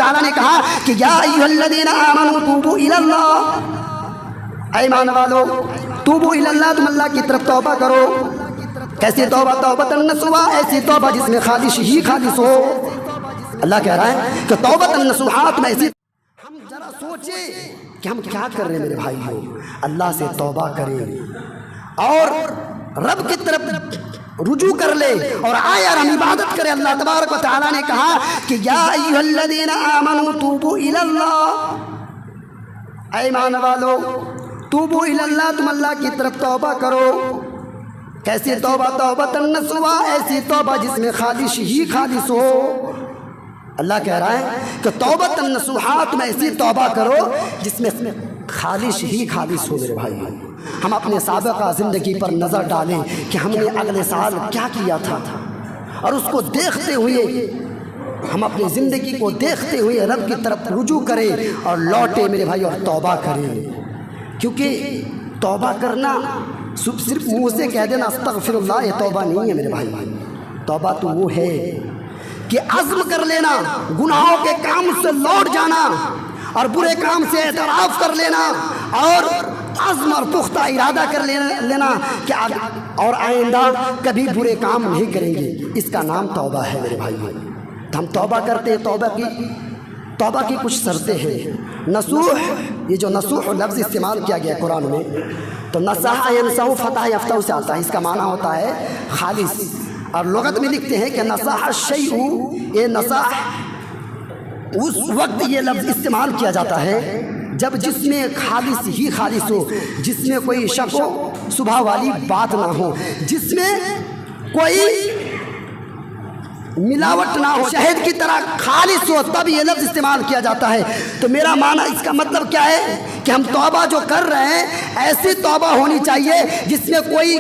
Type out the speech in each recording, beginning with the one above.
तआला ने कहा कि या अय्युहल्लज़ीना आमनू तूबू इलल्लाह, ऐ ईमान वालों तूबू इलल्लाह, तुम अल्लाह की तरफ तौबा करो। कैसी तौबा? तौबतन नसूहा, ऐसी तौबा जिसमें खालिश ही खालिश हो। अल्लाह कह रहा है कि तौबतन नसूहा, तुम ऐसी। हम जरा सोचे कि हम क्या कर रहे हैं मेरे भाई भाई। अल्लाह से तौबा करें और रब की तरफ रुजू कर ले और आए और हम इबादत करें। अल्लाह तबारक व तआला ने कहा कि या अय्युहल्लज़ीना आमनू तूबू इलल्लाह, ऐ ईमान वालों तूबू इलल्लाह, तुम अल्लाह की तरफ तौबा करो। कैसी तौबा? तौबतन नसूहा, ऐसी तौबा जिसमें खालिश ही खालिश हो। अल्लाह कह रहा है कि तौबतन नसूहा, तुम ऐसी तौबा करो जिसमें खालिश ही खालिश हो। मेरे भाई हम अपने साबिक़ा ज़िंदगी पर नज़र डालें कि हमने अगले साल क्या किया था और उसको देखते हुए हम अपनी ज़िंदगी को देखते हुए रब की तरफ रुजू करें और लौटे मेरे भाई और तौबा करें। क्योंकि तौबा करना सिर्फ मुँह से कह देना अस्तग़फिरुल्लाह, ये तौबा नहीं है मेरे भाई। तौबा तो वो है कि अज़्म कर लेना, गुनाहों के काम से लौट जाना और बुरे काम से एतराफ़ कर लेना और अज़्म और पुख्ता इरादा कर लेना कि और आइंदा कभी बुरे काम नहीं करेंगे। इसका नाम तौबा है मेरे भाई। तो हम तौबा करते हैं। तौबा की कुछ शर्तें हैं। नसूह, ये जो नसूह लफ्ज़ इस्तेमाल किया गया कुरान में, तो नसह यनसहु फतह यफ्तहु से आता है। इसका माना होता है खालिस, और लुगत में लिखते हैं कि नसह शैउ, ये नसह उस वक्त ये लफ्ज़ इस्तेमाल किया जाता है जब जिसमें खालिस ही खालिस हो, जिसमें कोई शक हो, सुबह वाली बात ना हो, जिसमें कोई मिलावट ना हो, शहद की तरह खालिस हो, तब ये लफ्ज़ इस्तेमाल किया जाता है। तो मेरा माना इसका मतलब क्या है कि हम तौबा जो कर रहे हैं ऐसी तौबा होनी चाहिए जिसमें कोई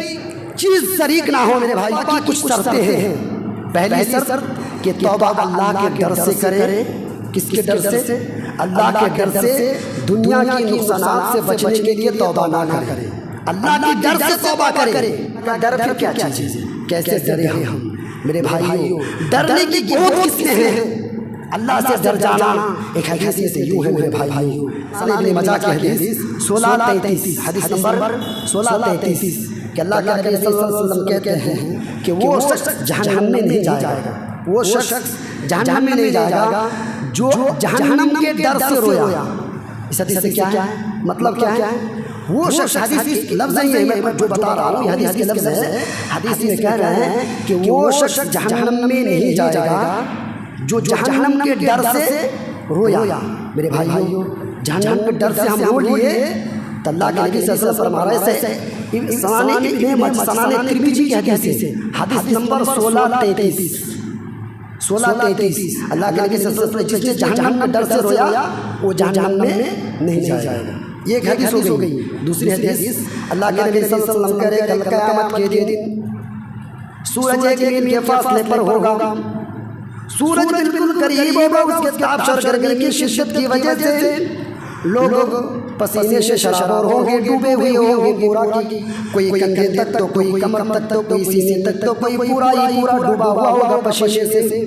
चीज़ शरीक ना हो। मेरे भाई की कुछ शर्तें हैं। पहली शर्त कि तौबा अल्लाह के डर से करे। किसके डर से? अल्लाह के डर से। दुनिया की नुकसानात से बचने के लिए तौबा ना करे, अल्लाह के डर से तौबा करे। डर फिर क्या चीज़ है? कैसे डरे हम मेरे भाइयों? डरने की बहुत किस्में हैं। अल्लाह से डर जाना एक हदीस से यूँ है मेरे भाइयों, इब्न मजा की हदीस 1633, हदीस नंबर 1633 कि अल्लाह के नबी सल्लल्लाहु अलैहि वसल्लम कहते हैं कि वो शख्स जहन्नम में नहीं जाएगा, वो शख्स जहन्नम में नहीं जाएगा जो जहन्नम के डर से रोया। इस हदीस से क्या है मतलब? क्या है वो शख्स? हदीस लफ्ज़ नहीं है, मैं जो बता रहा हूँ हदीस के लफ्ज़ है। हदीस में कह रहे हैं कि वो शख्स जहन्नम में नहीं जाएगा जो जहन्नम के डर से रोया। मेरे भाइयों जहन्नम के डर से हम रो लिए तो अल्लाह के नबी सल्लल्लाहु अलैहि वसल्लम फरमा रहे हैं, सनाने तिरमिज़ी की हदीस है, हदीस नंबर 1633 अल्लाह के नबी सल्लल्लाहु अलैहि वसल्लम जिसने जहन्नम के डर से रोया वो जहन्नम में नहीं जाएगा। ये एक हदीस हो गई। दूसरी हदीस अल्लाह के नबी सल्लल्लाहु अलैहि वसल्लम कह रहे कल क़यामत के दिन सूरज एक मील के फासले पर होगा, सूरज बिल्कुल करीब होगा, उसके ताप और गर्मी की शिद्दत की वजह से लोग पसीने से शरार होंगे, डूबे हुए होंगे पूरा की, कोई कंधे तक तो कोई कमर तक तो कोई सीने तक तो कोई पूरा ही पूरा डूबा हुआ होगा पसीने से।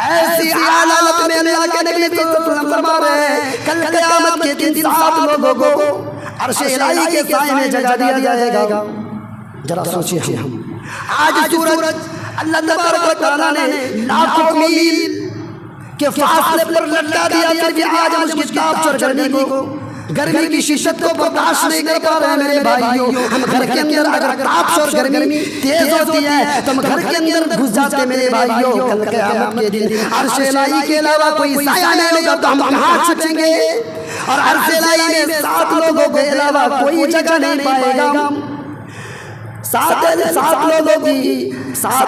ऐसी हालत में अल्लाह के नबी फरमा रहे हैं कल क़यामत के दिन 7 लोगों को अर्श इलाही के साए में जगह दिया जाएगा। जरा सोचिए हम आज सूरज अल्लाह तबारक व तआला ने लाखों मील के फासले पर लटका दिया, फिर भी आज हम उसकी ताप और गर्मी की शिद्दत को बर्दाश्त नहीं कर पा रहे हैं मेरे भाइयों। हम घर के अंदर अगर ताप और गर्मी तेज होती है तो हम घर के अंदर घुस जाते हैं मेरे भाइयों। कल क़यामत के दिन अर्श इलाही के अलावा कोई साया नहीं होगा तो हम कहाँ छिपेंगे? और अर्श इलाही में 7 लोगों के अलावा कोई जगह नहीं पाएगा। 7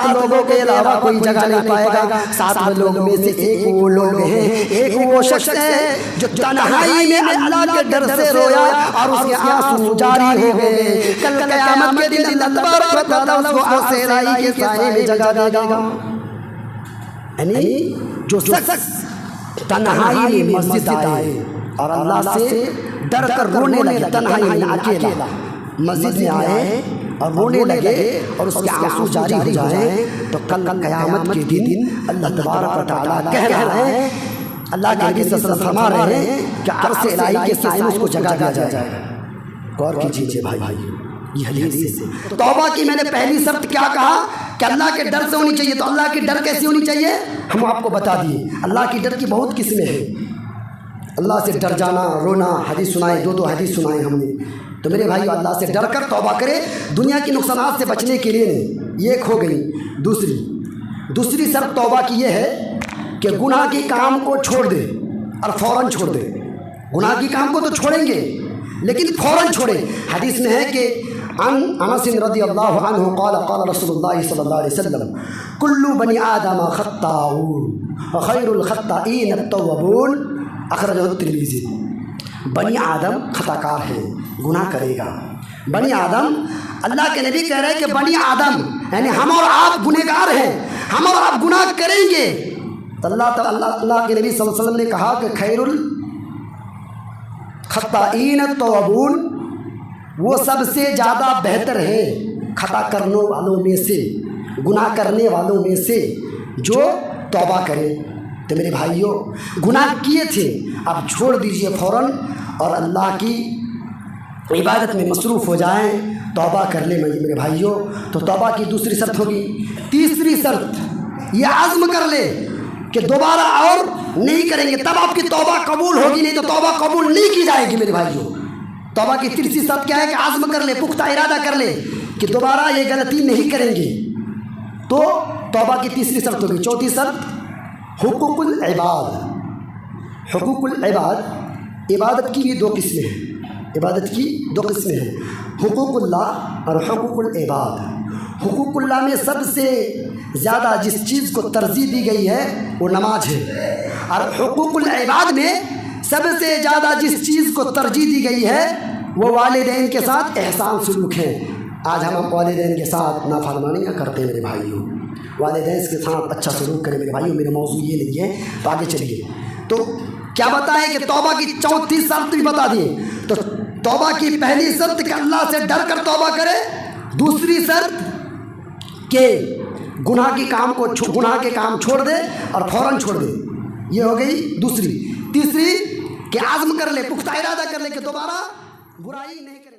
लोगों के अलावा कोई जगह नहीं पाएगा। 7 लोगों में से एक वो लोग हैं, एक वो शख्स है जो तन्हाई में अल्लाह के डर से रोया और उसके आंसू जारी हो गए। कल क़यामत के दिन अल्लाह तबारक व तआला उसको अर्श इलाही के साए में जगह देगा। यानी जो शख्स तन्हाई में मस्जिद आए और अल्लाह से डर कर रोने लगे, तन्हाई में अकेला मस्जिद में आए और रोने लगे और उसके आंसू जारी हो जाए, तो कल क़यामत के दिन अल्लाह तबारक व तआला कह रहा है अल्लाह के नबी सल्लल्लाहु अलैहि वसल्लम फरमा रहे हैं कि अर्श इलाही के साए में उसको जगा दिया जाएगा। गौर कीजिए भाई, ये हदीस है। तौबा की मैंने पहली शर्त क्या कहा कि अल्लाह के डर से होनी चाहिए। तो अल्लाह की डर कैसी होनी चाहिए हम आपको बता दिए। अल्लाह की डर की बहुत किस्में हैं। अल्लाह से डर जाना, रोना, हदीस सुनाए, दो हदीस सुनाए हमने। तो मेरे भाई अल्लाह से डर कर तौबा करे, दुनिया की नुकसानात से बचने के लिए नहीं। ये एक हो गई। दूसरी शर्त तौबा की ये है कि गुनाह की काम को छोड़ दे और फ़ौरन छोड़ दे। गुनाह की काम को तो छोड़ेंगे लेकिन फ़ौरन छोड़े। हदीस में है कि अनस रज़ियल्लाहु अन्हु क़ाल क़ाल रसूलुल्लाह सल्लल्लाहु अलैहि वसल्लम कुल्लु बनी आदम ख़त्ताऊन व खैरुल ख़त्ताईन अत-तव्वाबून, अख़रजहु तिर्मिज़ी। बनी आदम खताकार है, गुनाह करेगा। बनी आदम, अल्लाह के नबी कह रहे हैं कि बनी आदम यानी हम और आप गुनहगार हैं, हम और आप गुनाह करेंगे। तो अल्लाह के नबी सल्लल्लाहु अलैहि वसल्लम ने कहा कि खैरुल खत्ताईन अत-तव्वाबून, वो सबसे ज़्यादा बेहतर है खता करने वालों में से, गुनाह करने वालों में से जो तौबा करे। तो मेरे भाइयों गुनाह किए थे अब छोड़ दीजिए फ़ौरन और अल्लाह की इबादत में मसरूफ़ हो जाएं, तौबा कर ले मेरे भाइयों। तो तौबा की दूसरी शर्त होगी। तीसरी शर्त ये आज़्म कर ले कि दोबारा और नहीं करेंगे, तब आपकी तौबा कबूल होगी, नहीं तो तौबा कबूल नहीं की जाएगी मेरे भाइयों। तौबा की तीसरी शर्त क्या है कि आज़्म कर ले, पुख्ता इरादा कर ले कि दोबारा ये गलती नहीं करेंगे। तो तौबा की तीसरी शर्त होगी। चौथी शर्त हुकूकुल इबाद। हुकूकुल इबाद, इबादत की भी दो किस्में हैं। इबादत की दो किस्में हैं, हुकूकुल्लाह और हुकूकुल इबाद। हुकूकुल्लाह में सबसे ज़्यादा जिस चीज़ को तरजीह दी गई है वो नमाज है, और हुकूकुल इबाद में सबसे ज़्यादा जिस चीज़ को तरजीह दी गई है वो वालिदैन के साथ एहसान सलूक है। आज हम वालिदैन के साथ नाफरमानियाँ करते हैं मेरे भाइयों। वालिदैन के साथ अच्छा सलूक करें मेरे भाइयों। मेरा मौजू ये नहीं है, तो आगे चलिए। तो क्या बताएं कि तौबा की चौथी शर्त भी बता दिए। तो तौबा की पहली शर्त कि अल्लाह से डर कर तौबा करे। दूसरी शर्त कि गुनाह के काम छोड़ दे और फ़ौरन छोड़ दे, ये हो गई दूसरी। तीसरी कि आज़्म कर ले, पुख्ता इरादा कर ले कि दोबारा बुराई नहीं करे।